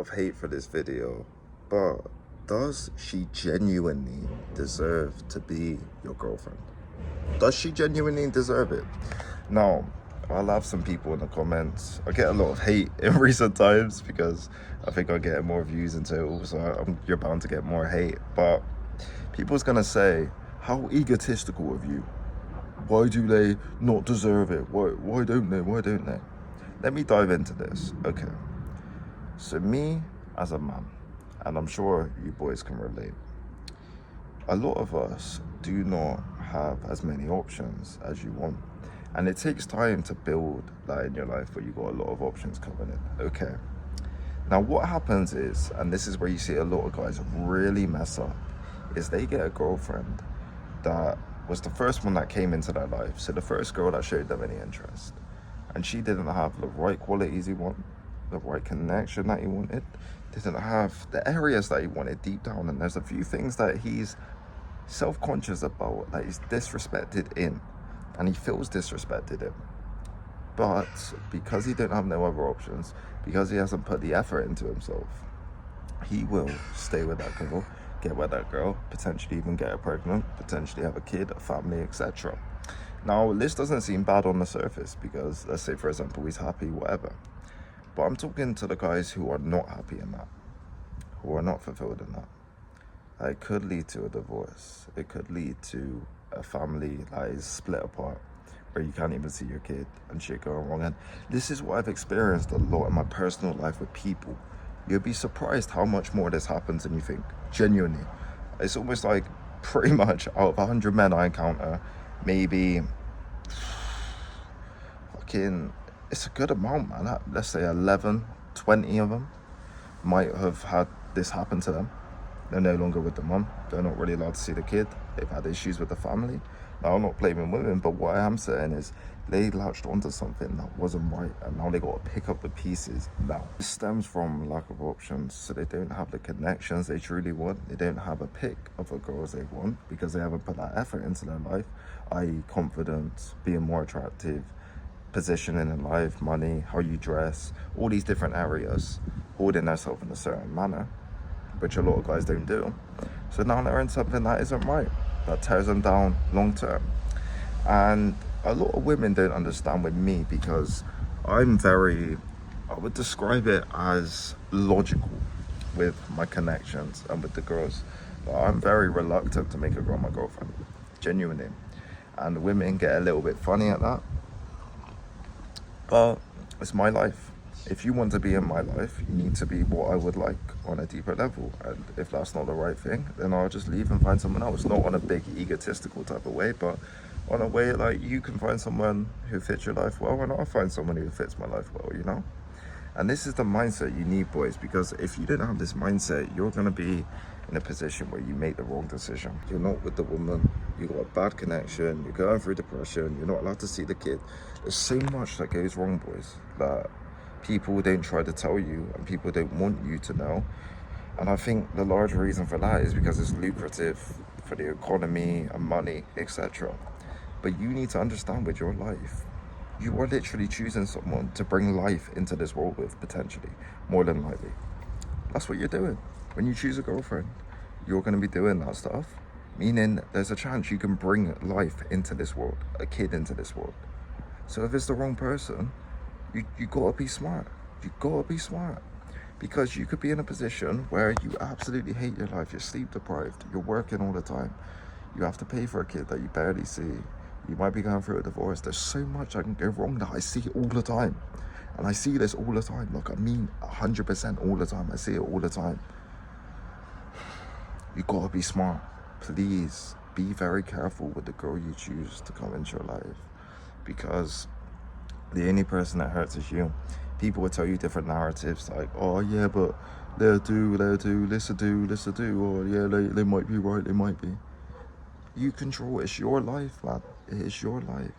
of hate for this video, but does she genuinely deserve to be your girlfriend? Does she genuinely deserve it? Now, I'll have some people in the comments. I get a lot of hate in recent times because I think I'm getting more views in total, so you're bound to get more hate. But people's gonna say, how egotistical of you. Why do they not deserve it? Why don't they? Why don't they? Let me dive into this. Okay. So me as a man, and I'm sure you boys can relate, a lot of us do not have as many options as you want. And it takes time to build that in your life where you got a lot of options coming in. Okay. Now what happens is, and this is where you see a lot of guys really mess up, is they get a girlfriend that was the first one that came into their life. So the first girl that showed them any interest. And she didn't have the right qualities he wanted, the right connection that he wanted, didn't have the areas that he wanted deep down. And there's a few things that he's self-conscious about, that he's disrespected in, and he feels disrespected in. But because he don't have no other options, because he hasn't put the effort into himself, he will stay with that girl, get with that girl, potentially even get her pregnant, potentially have a kid, a family, etc. Now, this doesn't seem bad on the surface because, let's say, for example, he's happy, whatever. But I'm talking to the guys who are not happy in that, who are not fulfilled in that. It could lead to a divorce. It could lead to a family that is split apart, where you can't even see your kid and shit going wrong. And this is what I've experienced a lot in my personal life with people. You'll be surprised how much more this happens than you think, genuinely. It's almost like pretty much out of 100 men I encounter, maybe it's a good amount, man. Let's say 11, 20 of them might have had this happen to them. They're no longer with the mum. They're not really allowed to see the kid. They've had issues with the family. Now, I'm not blaming women, but what I am saying is they latched onto something that wasn't right, and now they got to pick up the pieces now. It stems from lack of options, so they don't have the connections they truly want. They don't have a pick of the girls they want because they haven't put that effort into their life, i.e. confidence, being more attractive, positioning in life, money, how you dress, all these different areas, holding themselves in a certain manner, which a lot of guys don't do. So now they're in something that isn't right, that tears them down long term. And a lot of women don't understand with me because I would describe it as logical with my connections and with the girls. But I'm very reluctant to make a girl my girlfriend, genuinely. And women get a little bit funny at that. But it's my life. If you want to be in my life, you need to be what I would like on a deeper level. And if that's not the right thing, then I'll just leave and find someone else. Not on a big egotistical type of way, but on a way like you can find someone who fits your life well, and I'll find someone who fits my life well, you know? And this is the mindset you need, boys, because if you don't have this mindset, you're going to be in a position where you make the wrong decision. You're not with the woman, you got a bad connection, you're going through depression, you're not allowed to see the kid. There's so much that goes wrong, boys, that people don't try to tell you and people don't want you to know. And I think the large reason for that is because it's lucrative for the economy and money, etc. But you need to understand with your life, you are literally choosing someone to bring life into this world with, potentially, more than likely. That's what you're doing. When you choose a girlfriend, you're going to be doing that stuff, meaning there's a chance you can bring life into this world, a kid into this world. So if it's the wrong person, you gotta be smart. You gotta be smart. Because you could be in a position where you absolutely hate your life, you're sleep deprived, you're working all the time, you have to pay for a kid that you barely see, you might be going through a divorce. There's so much that can go wrong that I see all the time. And I see this all the time. Look, I mean 100% all the time. I see it all the time. You gotta be smart. Please be very careful with the girl you choose to come into your life, because the only person that hurts is you. People will tell you different narratives like, oh yeah, but they'll do, listen do, or yeah, they might be right, they might be. You control, it's your life, man. It is your life.